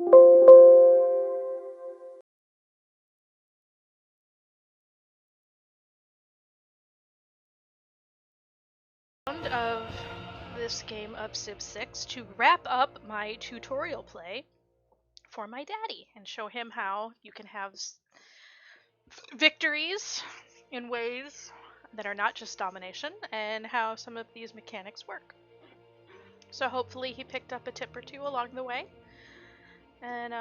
Of this game of Civ 6 to wrap up my tutorial play for my daddy and show him how you can have victories in ways that are not just domination and how some of these mechanics work. So hopefully he picked up a tip or two along the way, and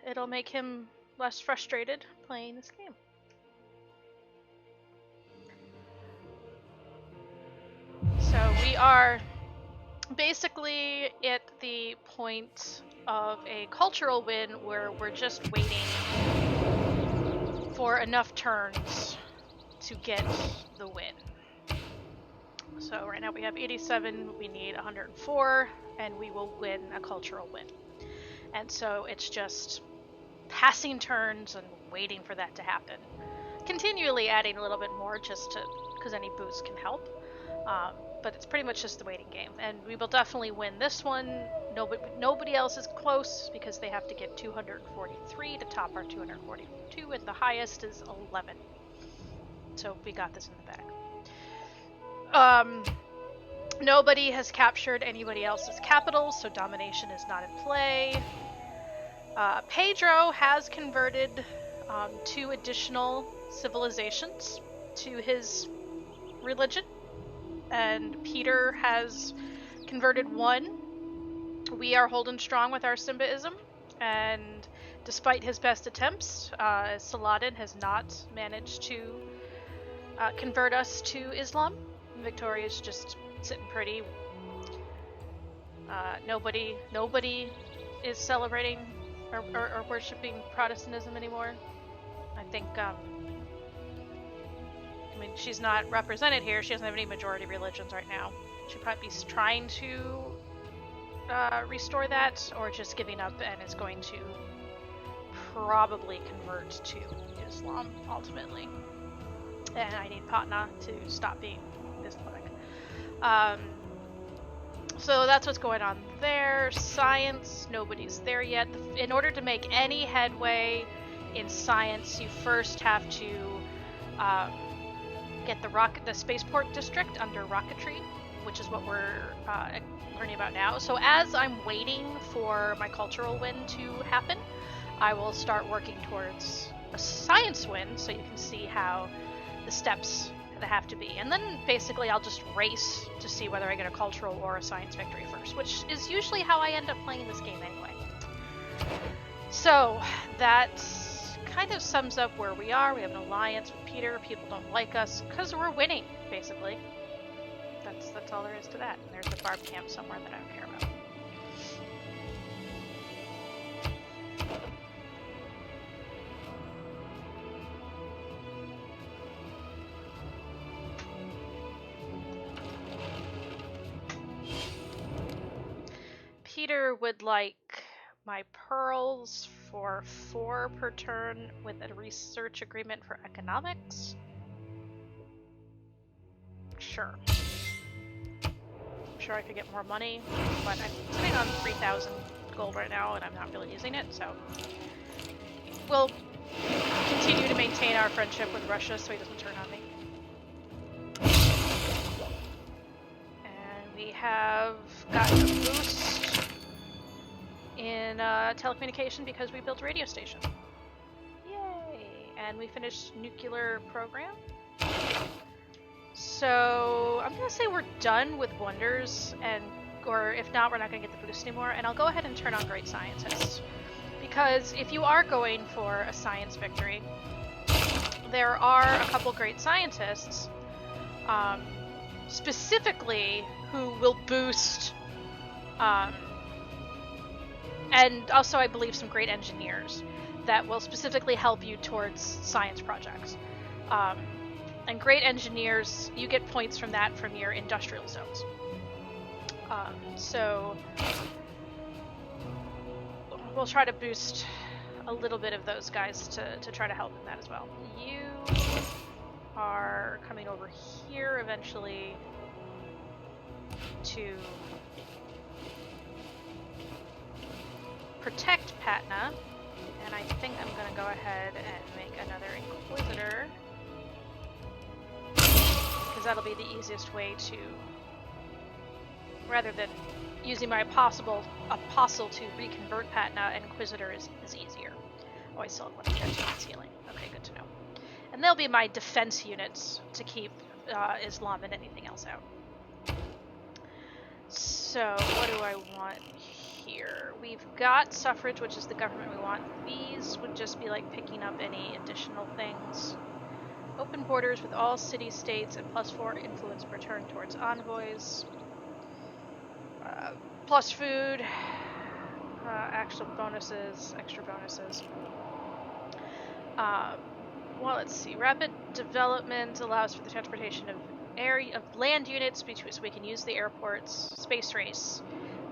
it'll make him less frustrated playing this game. So we are basically at the point of a cultural win where we're just waiting for enough turns to get the win. So right now we have 87, we need 104, and we will win a cultural win. And so it's just passing turns and waiting for that to happen. Continually adding a little bit more just to, because any boost can help. But it's pretty much just the waiting game. And we will definitely win this one. Nobody else is close because they have to get 243 to top our 242, and the highest is 11. So we got this in the bag. Nobody has captured anybody else's capital, so domination is not in play. Pedro has converted 2 additional civilizations to his religion, and Peter has converted 1. We are holding strong with our Simbaism, and despite his best attempts, Saladin has not managed to convert us to Islam. Victoria's just sitting pretty. Nobody is celebrating or worshipping Protestantism anymore. I think, I mean, she's not represented here. She doesn't have any majority religions right now. She might be trying to restore that, or just giving up and is going to probably convert to Islam ultimately. And I need Patna to stop being Islamic. So that's what's going on there. Science, nobody's there yet. In order to make any headway in science, you first have to get the spaceport district under rocketry, which is what we're learning about now. So as I'm waiting for my cultural win to happen, I will start working towards a science win, so you can see how the steps that have to be. And then basically I'll just race to see whether I get a cultural or a science victory first, which is usually how I end up playing this game anyway. So that kind of sums up where we are. We have an alliance with Peter. People don't like us because we're winning, basically. That's all there is to that. And there's a barb camp somewhere that I don't care about. Peter would like my pearls for 4 per turn with a research agreement for economics. Sure. I'm sure I could get more money, but I'm sitting on 3,000 gold right now and I'm not really using it, so we'll continue to maintain our friendship with Russia so he doesn't turn on me. And we have gotten a boost in telecommunication because we built a radio station. Yay! And we finished nuclear program. So I'm gonna say we're done with wonders, or if not, we're not gonna get the boost anymore. And I'll go ahead and turn on Great Scientists, because if you are going for a science victory, there are a couple great scientists, specifically who will boost. And also, I believe, some great engineers that will specifically help you towards science projects. And great engineers, you get points from that from your industrial zones. So we'll try to boost a little bit of those guys to try to help in that as well. You are coming over here eventually to protect Patna, and I think I'm going to go ahead and make another Inquisitor, because that'll be the easiest way to, rather than using my apostle to reconvert Patna, Inquisitor is easier. Oh, I still have one of their healing. Okay, good to know. And they'll be my defense units to keep Islam and anything else out. So, what do I want here? We've got suffrage, which is the government we want. These would just be like picking up any additional things. Open borders with all city-states and +4 influence per turn towards envoys. Plus food. Actual bonuses, extra bonuses. Well, let's see. Rapid development allows for the transportation of land units between, so we can use the airports. Space race.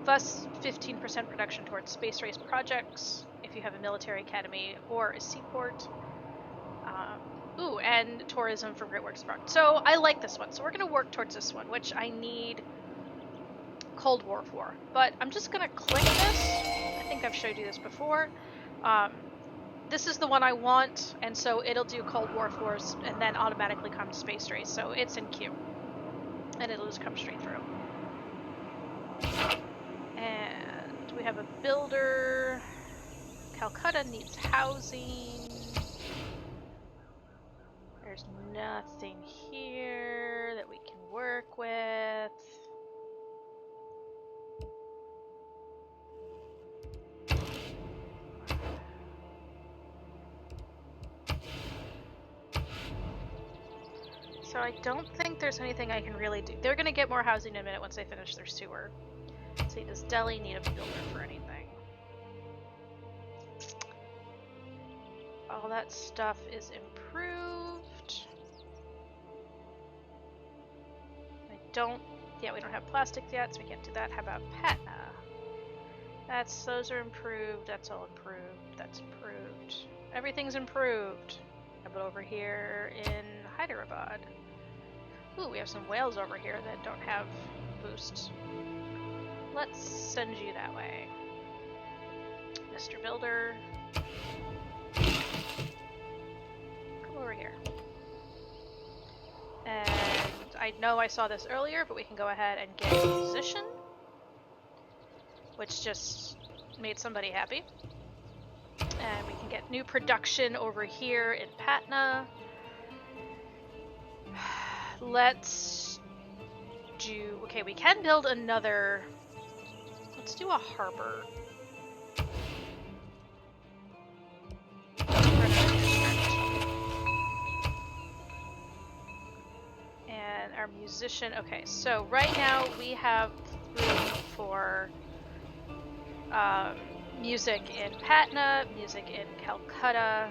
Thus, 15% production towards space race projects if you have a military academy or a seaport. Ooh, and tourism for Great Works Park. So I like this one. So we're going to work towards this one, which I need Cold War for. But I'm just going to click this. I think I've showed you this before. This is the one I want, and so it'll do Cold War Force and then automatically come to Space Race. So it's in queue. And it'll just come straight through. And we have a builder. Calcutta needs housing. There's nothing here that we can work with. So I don't think there's anything I can really do. They're going to get more housing in a minute once they finish their sewer. Let's see, does Delhi need a builder for anything? All that stuff is improved. Yeah, we don't have plastics yet, so we can't do that. How about Patna? Those are improved, that's all improved, that's improved. Everything's improved. How about over here in Hyderabad? Ooh, we have some whales over here that don't have boosts. Let's send you that way. Mr. Builder. Come over here. And I know I saw this earlier, but we can go ahead and get a musician, which just made somebody happy. And we can get new production over here in Patna. Let's do... Okay, we can build another... Let's do a harbor. And our musician... Okay, so right now we have room for music in Patna, music in Calcutta,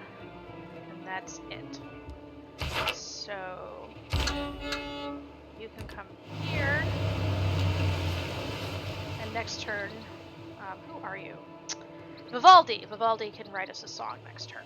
and that's it. So... You can come here. And next turn, who are you? Vivaldi! Vivaldi can write us a song next turn.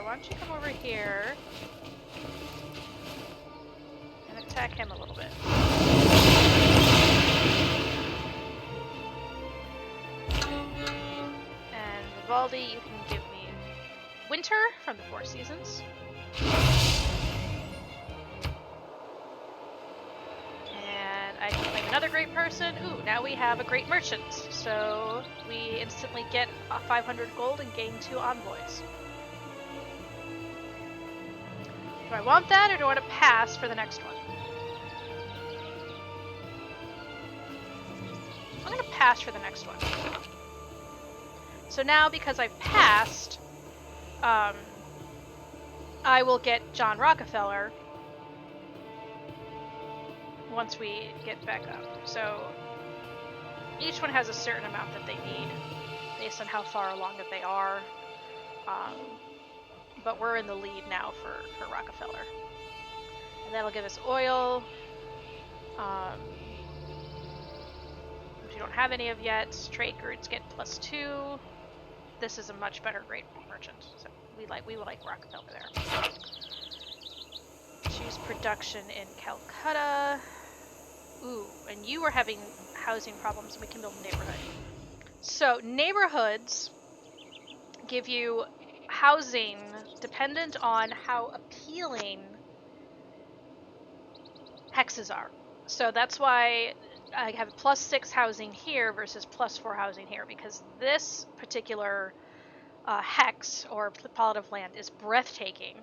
Why don't you come over here and attack him a little bit. And Vivaldi, you can give me Winter from the Four Seasons. And I can claim another great person. Ooh, now we have a great merchant. So we instantly get 500 gold and gain 2 envoys. Do I want that, or do I want to pass for the next one? I'm going to pass for the next one. So now, because I've passed, I will get John Rockefeller once we get back up. So each one has a certain amount that they need. based on how far along that they are. But we're in the lead now for Rockefeller. And that'll give us oil, which we don't have any of yet. Trade goods get +2. This is a much better great merchant, so we like Rockefeller there. Choose production in Calcutta. Ooh, and you are having housing problems, and we can build a neighborhood. So neighborhoods give you housing dependent on how appealing hexes are. So that's why I have +6 housing here versus +4 housing here, because this particular hex or plot of land is breathtaking,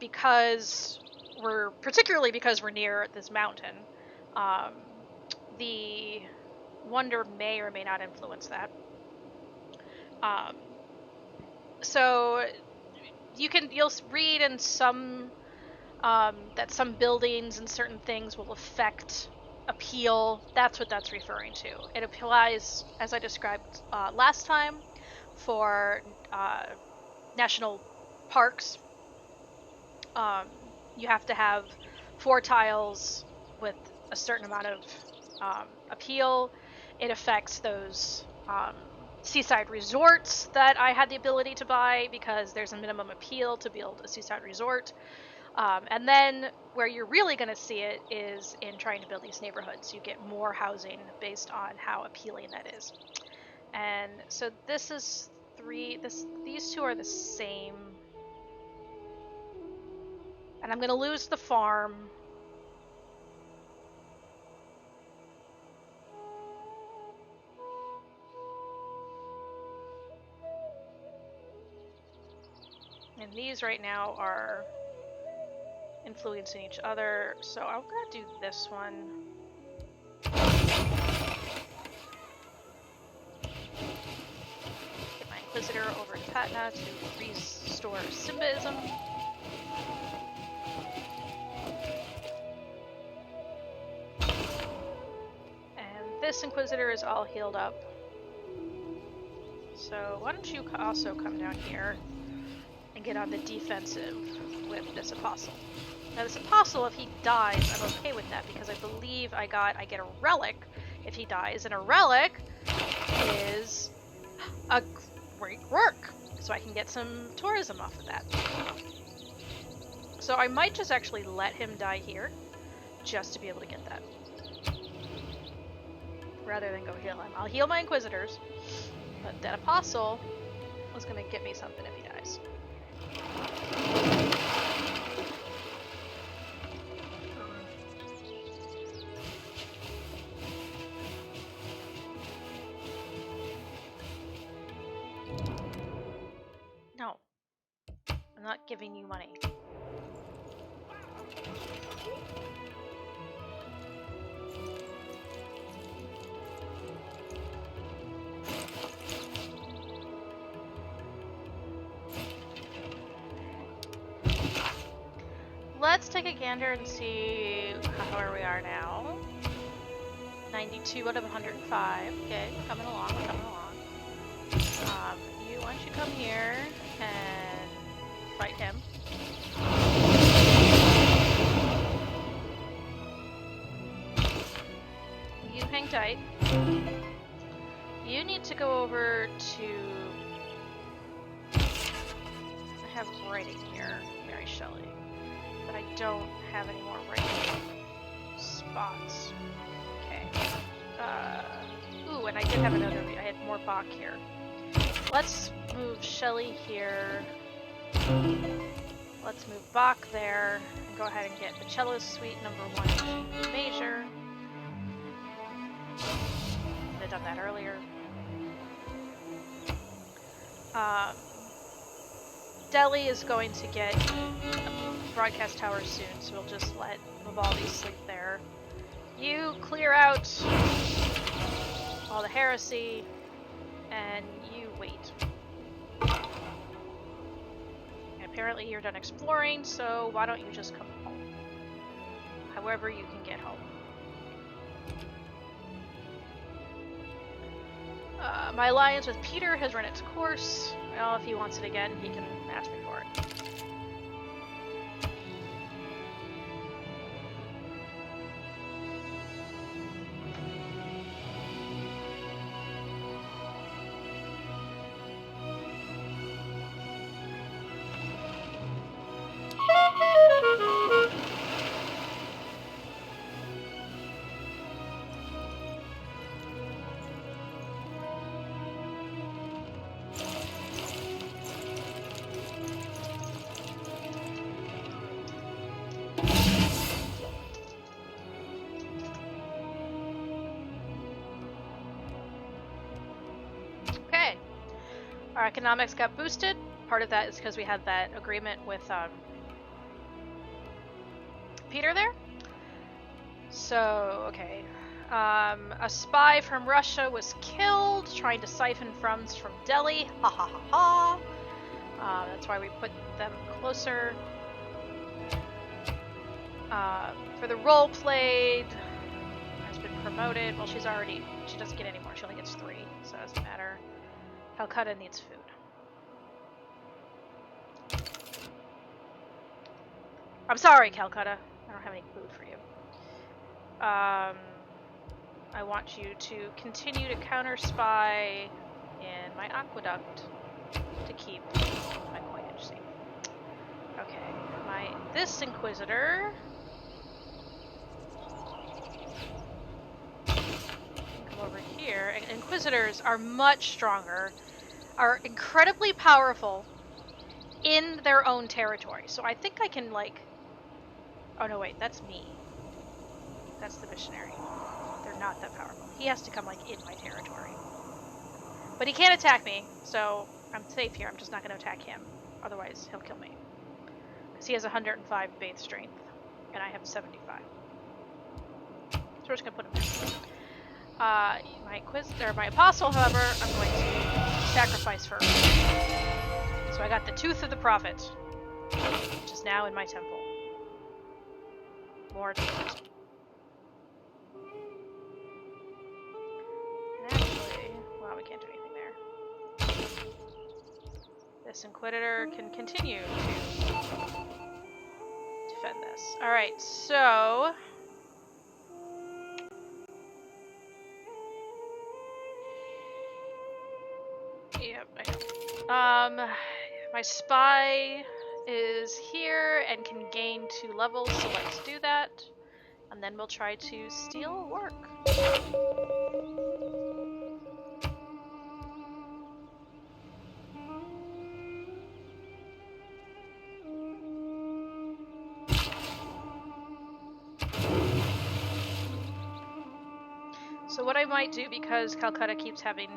because we're near this mountain. The wonder may or may not influence that. So you'll read in some that some buildings and certain things will affect appeal. That's what that's referring to. It applies, as I described last time, for national parks. You have to have 4 tiles with a certain amount of appeal. It affects those seaside resorts that I had the ability to buy, because there's a minimum appeal to build a seaside resort. And then where you're really going to see it is in trying to build these neighborhoods. You get more housing based on how appealing that is. And so this is 3. These 2 are the same. And I'm going to lose the farm. And these right now are influencing each other, so I'm gonna do this one. Get my Inquisitor over to Patna to restore Simbaism. And this Inquisitor is all healed up. So why don't you also come down here and get on the defensive with this Apostle. Now this Apostle, if he dies, I'm okay with that, because I believe I get a relic if he dies, and a relic is a great work, so I can get some tourism off of that. So I might just actually let him die here, just to be able to get that, rather than go heal him. I'll heal my Inquisitors, but that Apostle was going to get me something if he dies. No, I'm not giving you money. Let's take a gander and see where we are now. 92 out of 105. Okay, we're coming along, Why don't you come here and fight him. You hang tight. You need to go over to... I have writing here, Mary Shelley. But I don't have any more writing spots. Okay. Ooh, and I did have another... I had more Bach here. Let's move Shelley here. Let's move Bach there. And go ahead and get the cello suite number 1 major. Could have done that earlier. Delhi is going to get a broadcast tower soon, so we'll just let Vivaldi sleep there. You clear out all the heresy, and you wait. And apparently you're done exploring, so why don't you just come home? However you can get home. My alliance with Peter has run its course. Well, if he wants it again, he can ask me for it. Our economics got boosted. Part of that is because we had that agreement with Peter there. So, okay. A spy from Russia was killed trying to siphon funds from Delhi. Ha ha ha ha. That's why we put them closer. For the role played, has been promoted. Well, she doesn't get any more. She only gets 3, so it doesn't matter. Calcutta needs food. I'm sorry, Calcutta. I don't have any food for you. I want you to continue to counter spy in my aqueduct to keep my coinage safe. Okay, this Inquisitor come over here. And Inquisitors are much stronger, are incredibly powerful in their own territory. So I think I can, like... Oh no, wait, that's me. That's the missionary. They're not that powerful. He has to come, like, in my territory. But he can't attack me, so I'm safe here. I'm just not going to attack him. Otherwise, he'll kill me. Because he has 105 base strength, and I have 75. So we're just going to put him in. My apostle, however, I'm going to sacrifice first. So I got the Tooth of the Prophet, which is now in my temple. More tooth. Actually, well, we can't do anything there. This Inquisitor can continue to defend this. Alright, so... Yep, I know. My spy is here and can gain 2 levels, so let's do that. And then we'll try to steal work. So what I might do, because Calcutta keeps having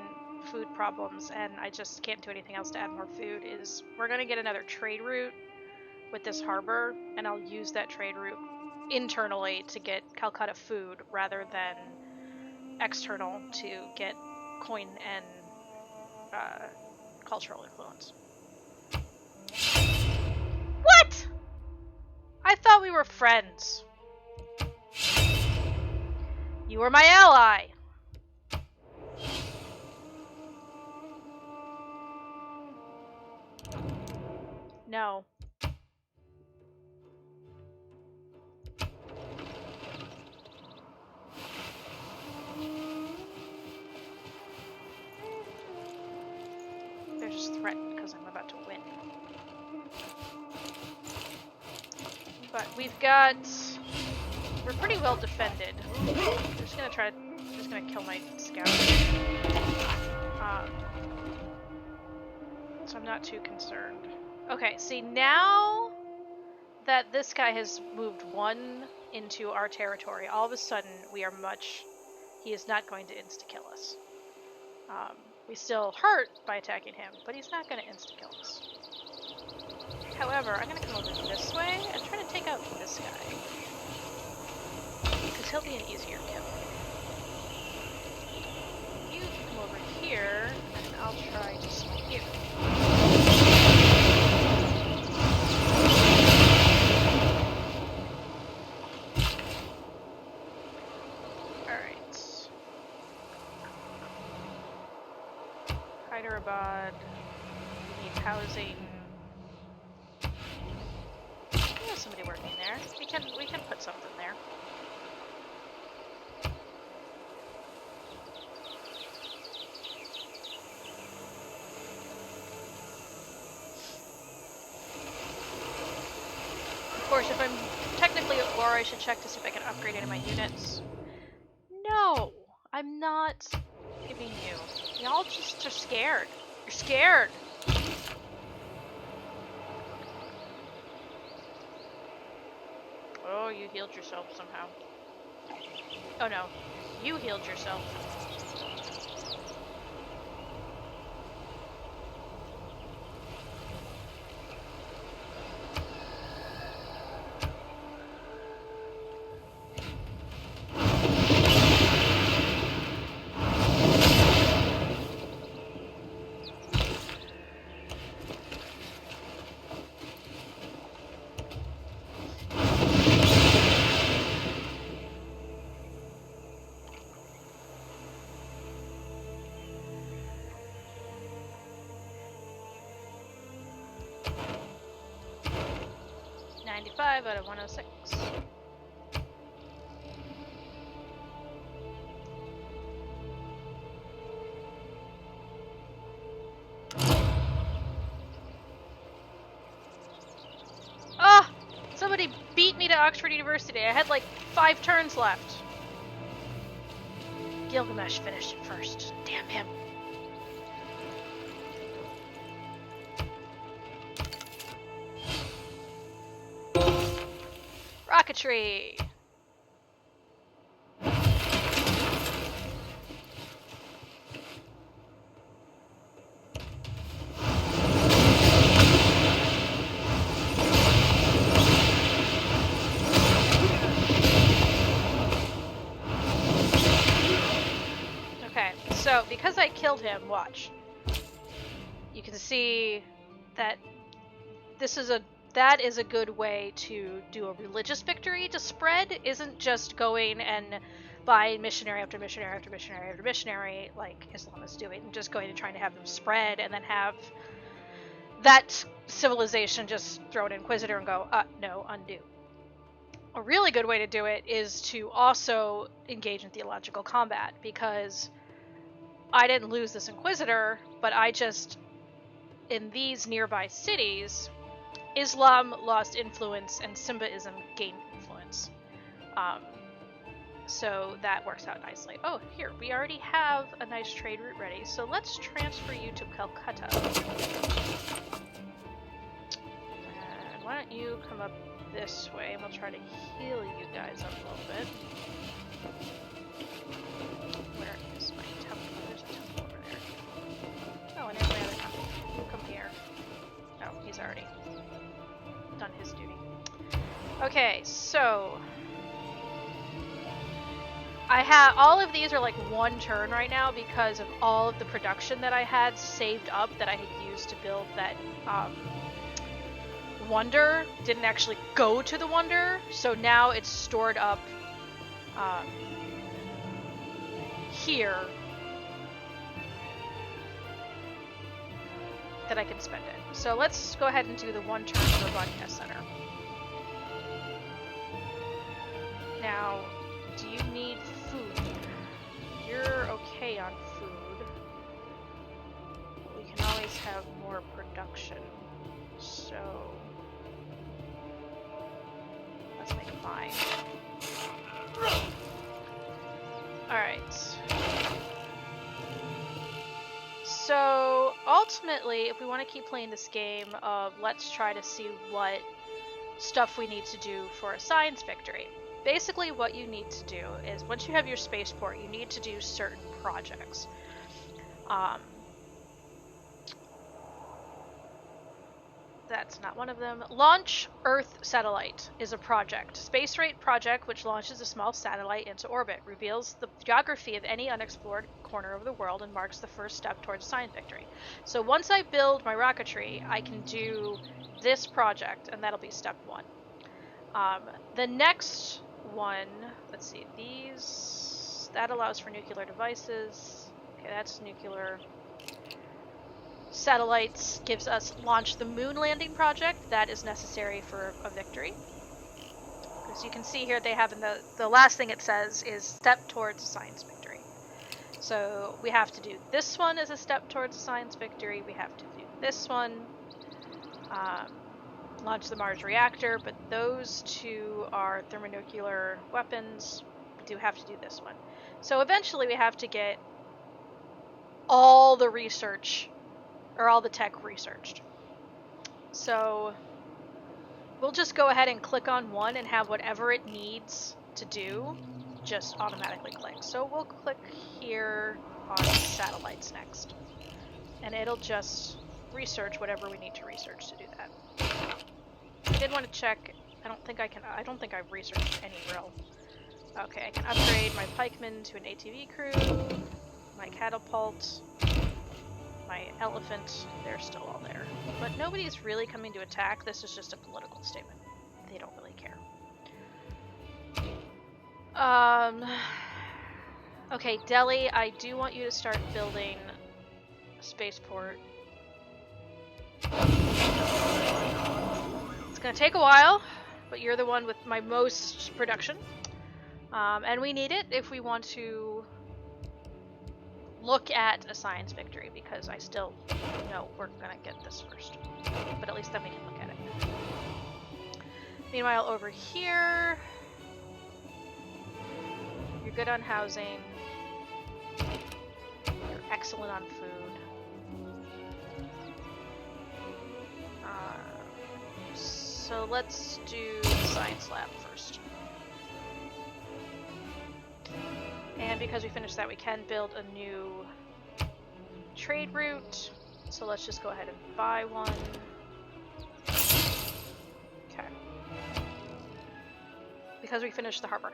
food problems and I just can't do anything else to add more food, is we're going to get another trade route with this harbor, and I'll use that trade route internally to get Calcutta food rather than external to get coin and cultural influence. What? I thought we were friends. You were my ally. No. They're just threatened because I'm about to win. But we're pretty well defended. I'm just gonna kill my scout. So I'm not too concerned. Okay, see, now that this guy has moved 1 into our territory, all of a sudden he is not going to insta-kill us. We still hurt by attacking him, but he's not going to insta-kill us. However, I'm going to come over this way and try to take out this guy. Because he'll be an easier kill. You can come over here, and I'll try to smoke you. bod. We need housing. There's somebody working there. We can put something there. Of course, if I'm technically at war, I should check to see if I can upgrade any of my units. No, I'm not giving you. Y'all just are scared. You're scared. Oh, you healed yourself somehow. Oh no, you healed yourself. Out of 106. Ah! Somebody beat me to Oxford University. I had like 5 turns left. Gilgamesh finished it first. Damn him. Rocketry! Okay, so because I killed him, watch. You can see that that is a good way to do a religious victory. To spread isn't just going and buying missionary after missionary after missionary after missionary like Islam is doing, just going and trying to have them spread and then have that civilization just throw an inquisitor and go, no, undo. A really good way to do it is to also engage in theological combat, because I didn't lose this inquisitor, but I just, in these nearby cities, Islam lost influence and Simbaism gained influence. So that works out nicely. Oh, here, we already have a nice trade route ready, so let's transfer you to Calcutta. And why don't you come up this way, and we'll try to heal you guys up a little bit. Where is my temple? There's a temple over there. Oh, and there's my other temple. You come here. Oh, he's already done his duty. Okay, so I have all of these are like 1 turn right now because of all of the production that I had saved up that I had used to build that wonder. Didn't actually go to the wonder, so now it's stored up here that I can spend it. So let's go ahead and do the 1 turn for a broadcast center. Now, do you need food? You're okay on food. We can always have more production. So let's make a mine. Alright. So ultimately, if we want to keep playing this game of let's try to see what stuff we need to do for a science victory. Basically what you need to do is once you have your spaceport, you need to do certain projects. That's not one of them. Launch Earth Satellite is a project. Space Rate project, which launches a small satellite into orbit, reveals the geography of any unexplored corner of the world and marks the first step towards science victory. So once I build my rocketry, I can do this project, and that'll be step 1. The next one, let's see, that allows for nuclear devices. Okay, that's nuclear. satellites gives us launch the moon landing project. That is necessary for a victory. As you can see here, they have in the last thing it says is step towards a science victory. So we have to do this one as a step towards a science victory. We have to do this one, launch the Mars reactor, but those two are thermonuclear weapons. We do have to do this one. So eventually we have to get all the research, or all the tech researched. So we'll just go ahead and click on one and have whatever it needs to do just automatically click. So we'll click here on satellites next. And it'll just research whatever we need to research to do that. I did want to check. I don't think I've researched any real. Okay, I can upgrade my pikemen to an ATV crew, my catapult, my elephant, they're still all there. But nobody's really coming to attack. This is just a political statement. They don't really care. Okay, Delhi, I do want you to start building a spaceport. It's gonna take a while, but you're the one with my most production. And we need it if we want to look at a science victory, because I still know we're gonna get this first. But at least then we can look at it. Meanwhile, over here, you're good on housing. You're excellent on food. So let's do the science lab first. And because we finished that, we can build a new trade route. So let's just go ahead and buy one. Okay. Because we finished the harbor.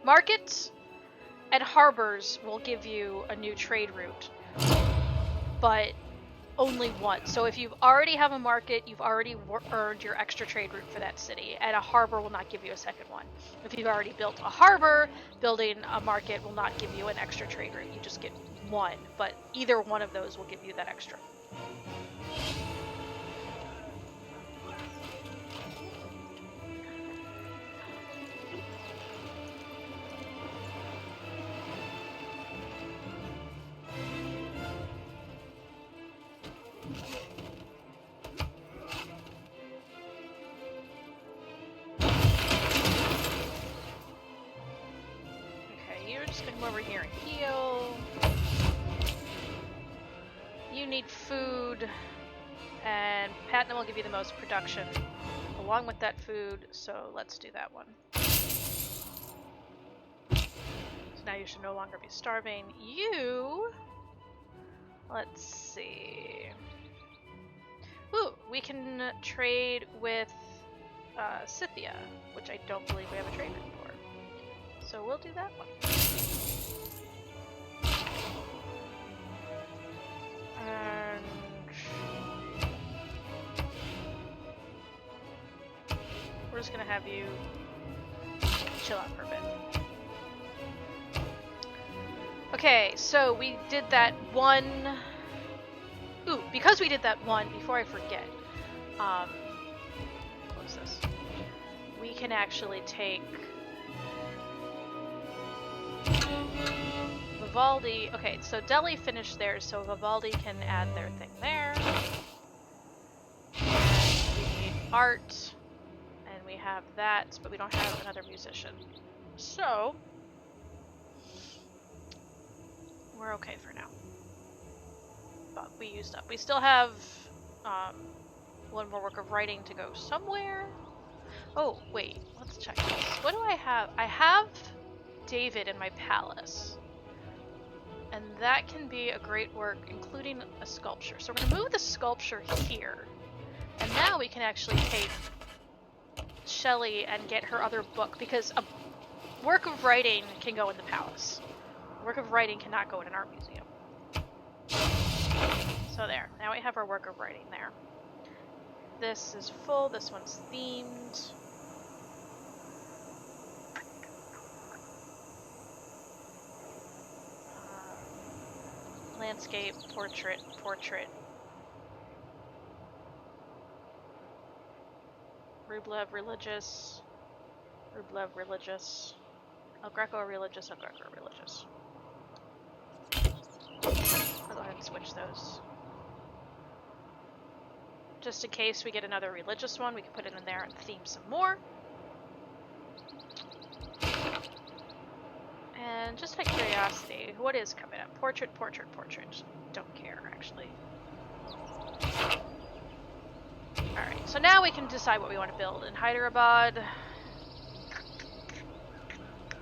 Markets and harbors will give you a new trade route, but only one. So if you already have a market, you've already earned your extra trade route for that city, and a harbor will not give you a second one. If you've already built a harbor, building a market will not give you an extra trade route. You just get one, but either one of those will give you that extra. Over here and heal. You need food, and Patna will give you the most production along with that food, so let's do that one. So now you should no longer be starving. You, let's see. Ooh, we can trade with Scythia, which I don't believe we have a trade route for. So we'll do that one. And we're just gonna have you chill out for a bit. Okay, so we did that one. Ooh, because we did that one, before I forget, close this. We can actually take Vivaldi. Okay, so Delhi finished theirs, so Vivaldi can add their thing there. And we need art, and we have that, but we don't have another musician. So we're okay for now. But we used up. We still have one more work of writing to go somewhere. Oh, wait, let's check this. What do I have? I have David in my palace. And that can be a great work, including a sculpture. So we're going to move the sculpture here. And now we can actually take Shelley and get her other book, because a work of writing can go in the palace. A work of writing cannot go in an art museum. So there. Now we have our work of writing there. This is full. This one's themed. Landscape, portrait, portrait, Rublev religious. Rublev religious. El Greco religious. El Greco religious. I'll go ahead and switch those. Just in case we get another religious one, we can put it in there and theme some more. And just out of curiosity, what is coming up? Portrait, portrait, portrait. Don't care, actually. Alright, so now we can decide what we want to build. In Hyderabad,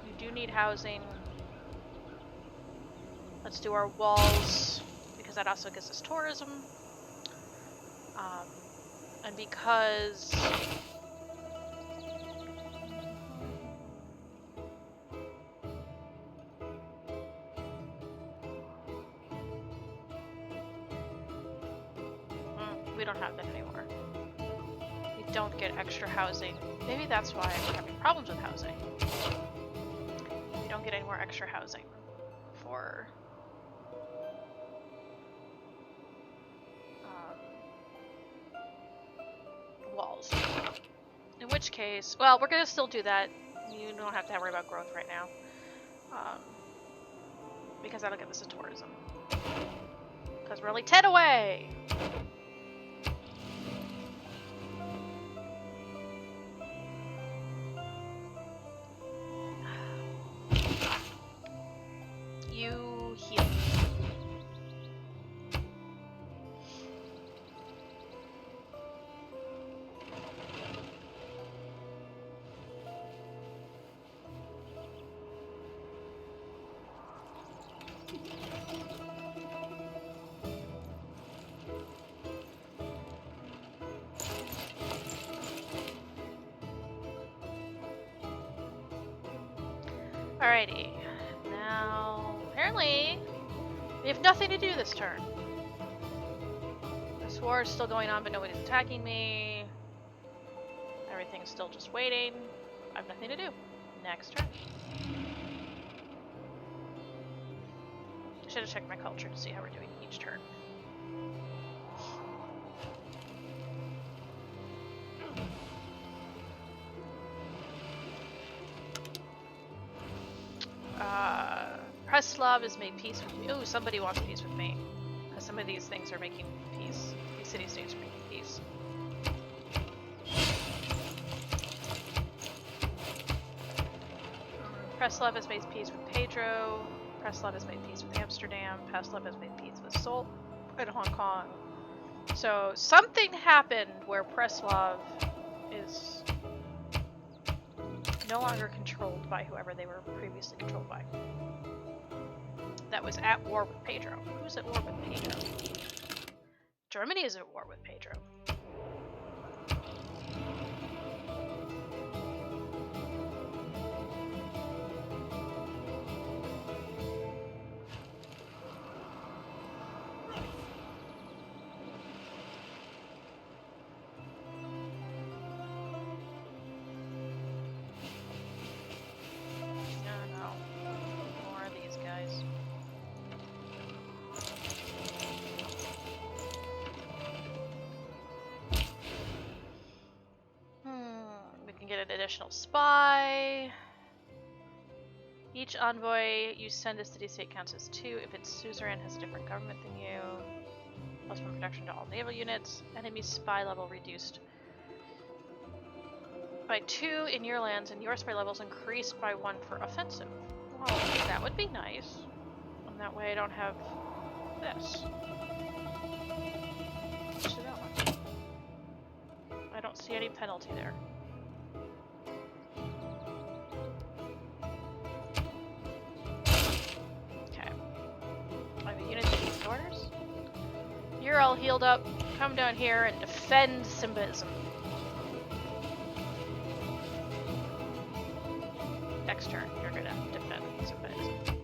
we do need housing. Let's do our walls, because that also gives us tourism. And because... we don't have that anymore. We don't get extra housing. Maybe that's why we're having problems with housing. We don't get any more extra housing for... walls. In which case, well, we're gonna still do that. You don't have to worry about growth right now. Because that'll give us a tourism. Because we're only 10 away! You heal. Alrighty, now apparently we have nothing to do this turn. This war is still going on, but nobody's attacking me. Everything's still just waiting. I have nothing to do. Next turn. I should have checked my culture to see how we're doing each turn. Preslav has made peace with me. Ooh, somebody wants peace with me. Because some of these things are making peace. These city-states are making peace. Preslav has made peace with Pedro. Preslav has made peace with Amsterdam. Preslav has made peace with Seoul and Hong Kong. So something happened where Preslav is no longer controlled by whoever they were previously controlled by. That was at war with Pedro. Who's at war with Pedro? Germany is at war with Pedro. Additional spy. Each envoy you send to city-state counts as 2 if its suzerain has a different government than you. Plus 1 production to all naval units. Enemy spy level reduced by 2 in your lands, and your spy levels increased by 1 for offensive. Well, that would be nice. And that way I don't have this. Let's do that one. I don't see any penalty there. You're all healed up. Come down here and defend Simbaism. Next turn, you're gonna defend Simbaism.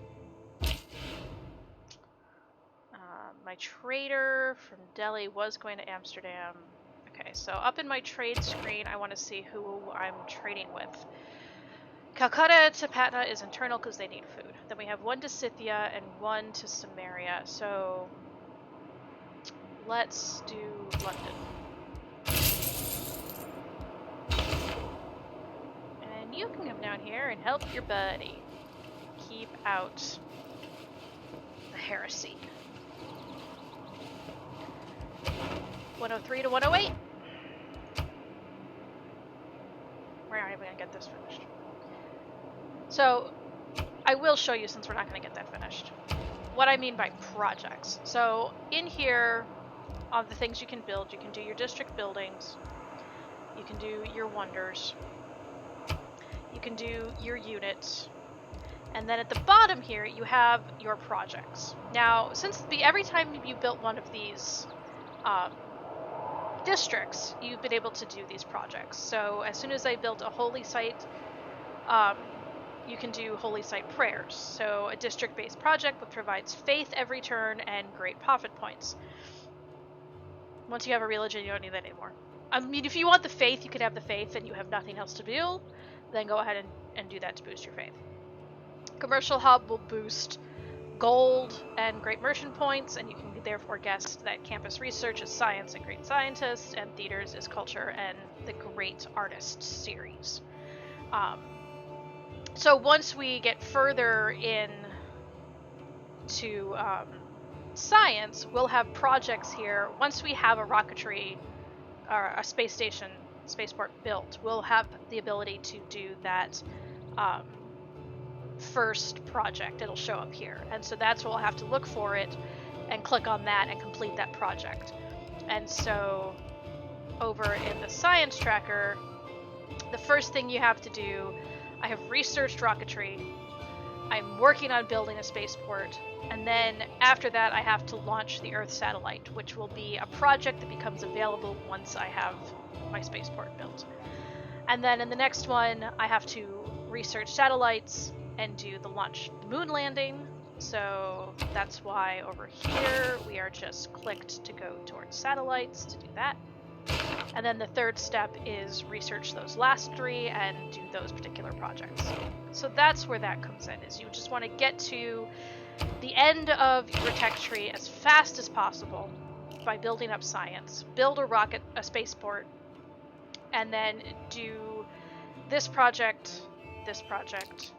My trader from Delhi was going to Amsterdam. Okay, so up in my trade screen, I want to see who I'm trading with. Calcutta to Patna is internal because they need food. Then we have 1 to Scythia and 1 to Samaria. So let's do London. Come down here and help your buddy. Keep out the heresy. 103 to 108. We're not even going to get this finished. So, I will show you since we're not going to get that finished. What I mean by projects. So, in here, of the things you can build, you can do your district buildings, you can do your wonders, you can do your units, and then at the bottom here, you have your projects. Now, since every time you built one of these districts, you've been able to do these projects. So as soon as I built a holy site, you can do holy site prayers. So a district-based project that provides faith every turn and great profit points. Once you have a religion, you don't need that anymore. I mean, if you want the faith, you could have the faith and you have nothing else to do, then go ahead and do that to boost your faith. Commercial hub will boost gold and great merchant points, and you can therefore guess that campus research is science and great scientists, and theaters is culture and the great artists series. So once we get further in to science, we'll have projects here. Once we have a rocketry or a space station, spaceport built, we'll have the ability to do that first project. It'll show up here, and so that's what we'll have to look for it and click on that and complete that project. And so over in the science tracker, the first thing you have to do, I have researched rocketry, I'm working on building a spaceport, and then after that I have to launch the Earth satellite, which will be a project that becomes available once I have my spaceport built. And then in the next one I have to research satellites and do the moon landing. So that's why over here we are just clicked to go towards satellites to do that. And then the third step is research those last three and do those particular projects. So that's where that comes in, is you just want to get to the end of your tech tree as fast as possible by building up science, build a spaceport, and then do this project, this project,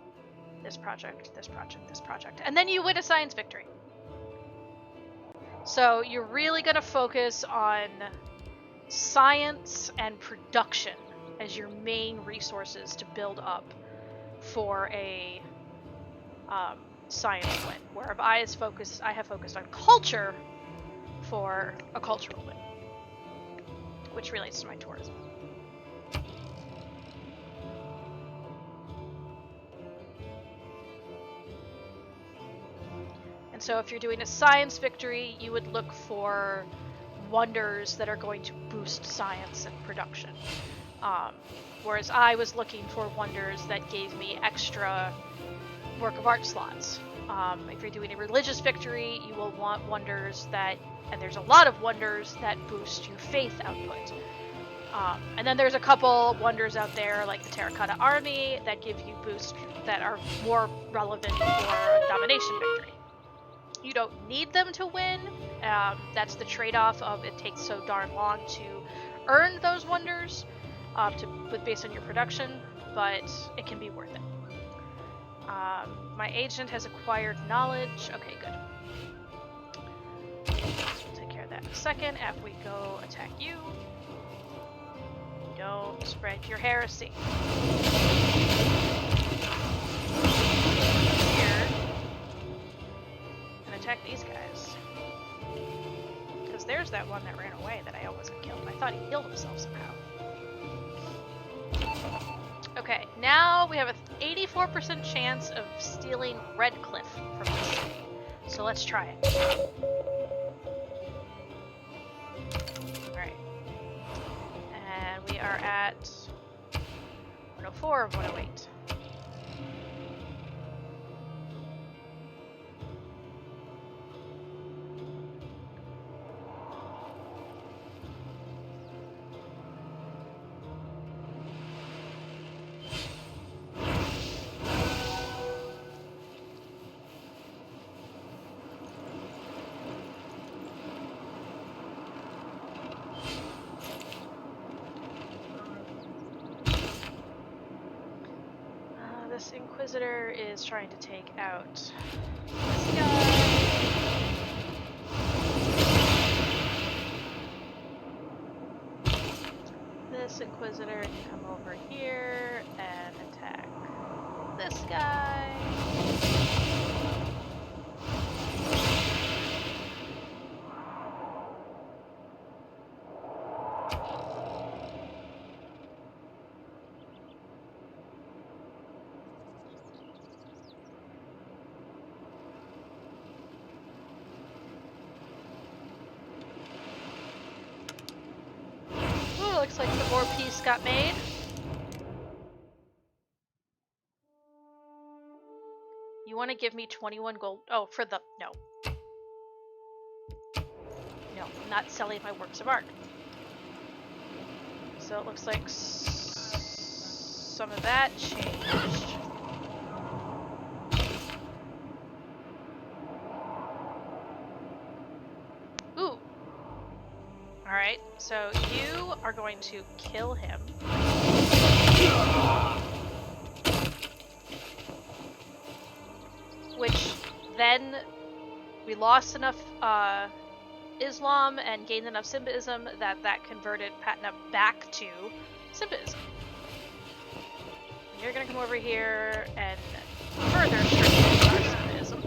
this project, this project, this project, and then you win a science victory. So you're really going to focus on science and production as your main resources to build up for a science win. Where I have focused on culture for a cultural win, which relates to my tourism. And so if you're doing a science victory, you would look for wonders that are going to boost science and production. Whereas I was looking for wonders that gave me extra work of art slots. If you're doing a religious victory, you will want wonders that, and there's a lot of wonders that boost your faith output. And then there's a couple wonders out there like the Terracotta Army that give you boosts that are more relevant for a domination victory. You don't need them to win. That's the trade-off of it takes so darn long to earn those wonders based on your production, but it can be worth it. My agent has acquired knowledge. Okay, good. We'll take care of that in a second after we go attack you. Don't spread your heresy. Here. And attack these guys. Because there's that one that ran away that I almost killed. I thought he healed himself somehow. Okay, now we have an 84% chance of stealing Redcliffe from the city. So let's try it. Alright. And we are at 104 of 108. this Inquisitor is trying to take out this guy. This Inquisitor can come over here and attack this guy. Looks like some more peace got made. You want to give me 21 gold? Oh, for the... No. No, I'm not selling my works of art. So it looks like some of that changed. Ooh. Alright, so you are going to kill him. Which then we lost enough Islam and gained enough Simbaism that converted Patna back to Simbaism. And you're gonna come over here and further strengthen our Simbaism.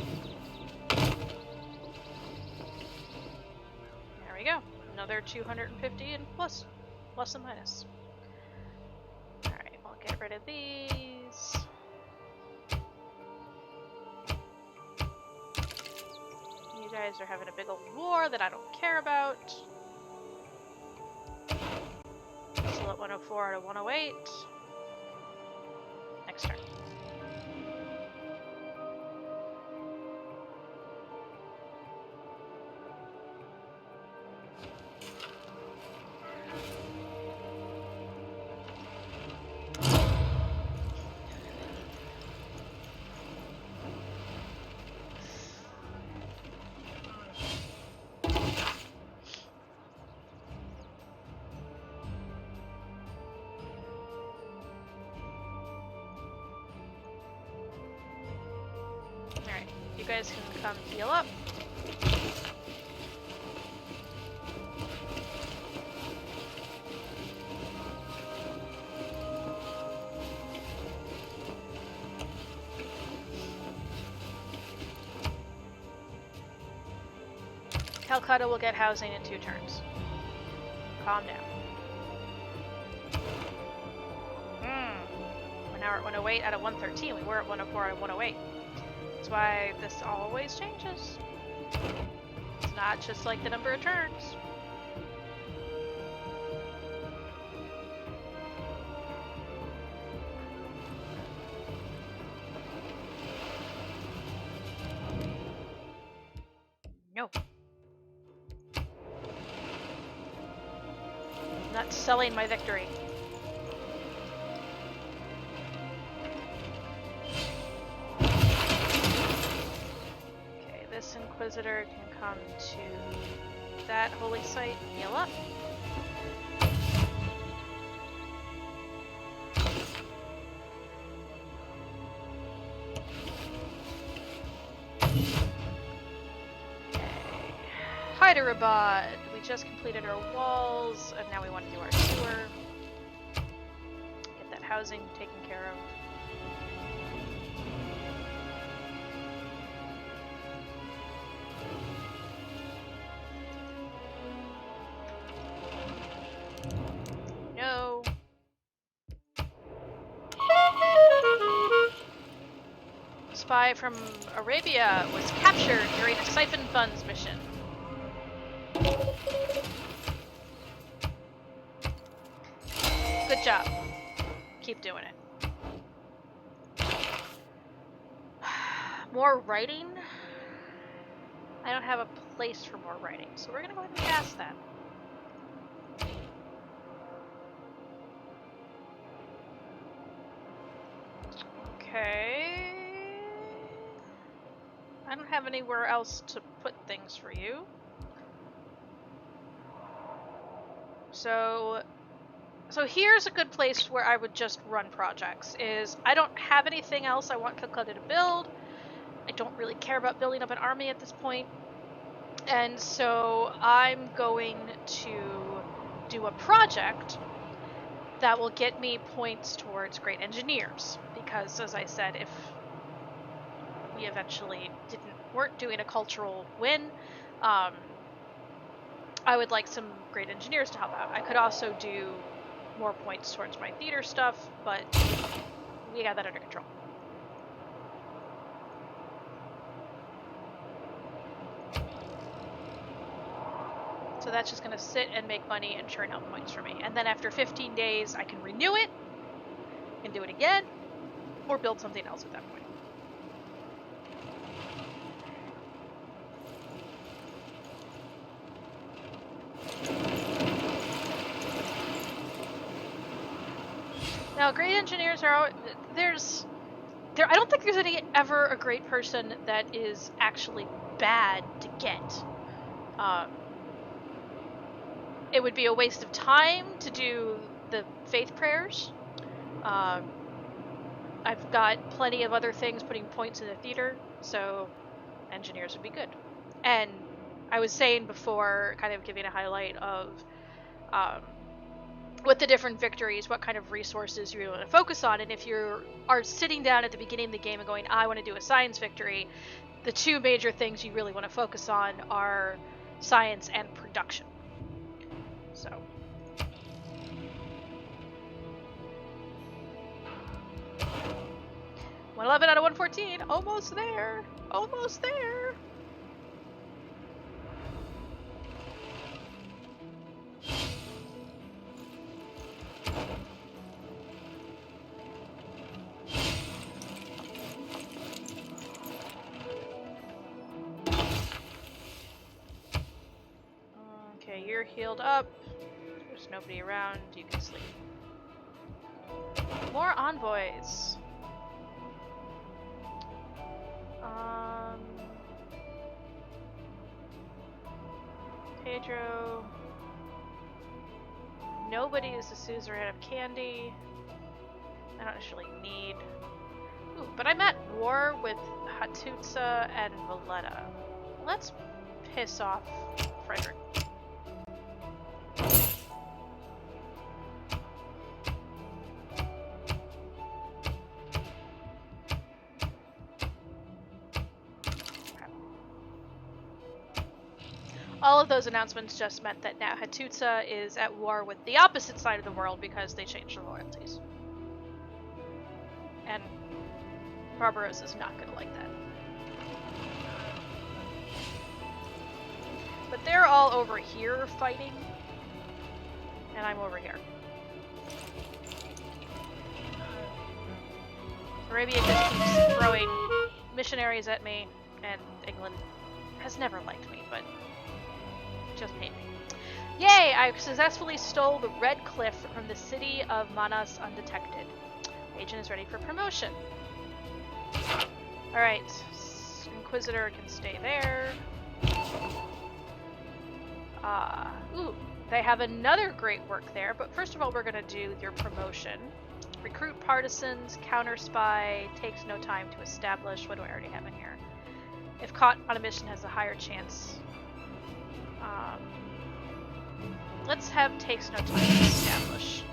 There we go. Another 250 and plus and minus. Alright, we'll get rid of these. You guys are having a big old war that I don't care about. Still at 104 out of 108. Next turn. You guys can come heal up. Calcutta will get housing in 2 turns. Calm down. We're now at 108 out of 113. We were at 104 out of 108. That's why this always changes. It's not just like the number of turns. No. I'm not selling my victory. This Inquisitor can come to that holy site, heal up. Hyderabad! We just completed our walls, and now we want to do our sewer. Get that housing taken care of. No. Spy from Arabia was captured during a Siphon Funds mission. Good job. Keep doing it. More writing? I don't have a place for more writing, so we're gonna go ahead and cast that. Okay. I don't have anywhere else to put things for you. So, So here's a good place where I would just run projects, is I don't have anything else I want Calcutta to build. I don't really care about building up an army at this point. And so I'm going to do a project that will get me points towards great engineers. Because, as I said, if we eventually weren't doing a cultural win, I would like some great engineers to help out. I could also do more points towards my theater stuff, but we got that under control. So that's just going to sit and make money and churn out points for me. And then after 15 days, I can renew it, and do it again, or build something else at that point. Now, great engineers are I don't think there's ever a great person that is actually bad to get. It would be a waste of time to do the faith prayers. I've got plenty of other things putting points in the theater, so engineers would be good. And I was saying before, kind of giving a highlight of with the different victories, what kind of resources you really want to focus on. And if you are sitting down at the beginning of the game and going, I want to do a science victory, the two major things you really want to focus on are science and production. So. $111 out of 114, almost there, almost there. Okay, you're healed up. There's nobody around. You can sleep. More envoys. Pedro. Nobody is a suzerain of Candy. I don't actually need. Ooh, but I'm at war with Hattusa and Valletta. Let's piss off Frederick. All of those announcements just meant that now Hattusa is at war with the opposite side of the world because they changed the loyalties. And Barbarossa is not going to like that. But they're all over here fighting, and I'm over here. Arabia just keeps throwing missionaries at me, and England has never liked me, but just hate me. Yay! I successfully stole the Red Cliff from the city of Manas undetected. Agent is ready for promotion. Alright, Inquisitor can stay there. Ooh, they have another great work there, but first of all we're going to do your promotion. Recruit partisans, counter spy, takes no time to establish. What do I already have in here? If caught on a mission has a higher chance. Let's have takes no time to establish.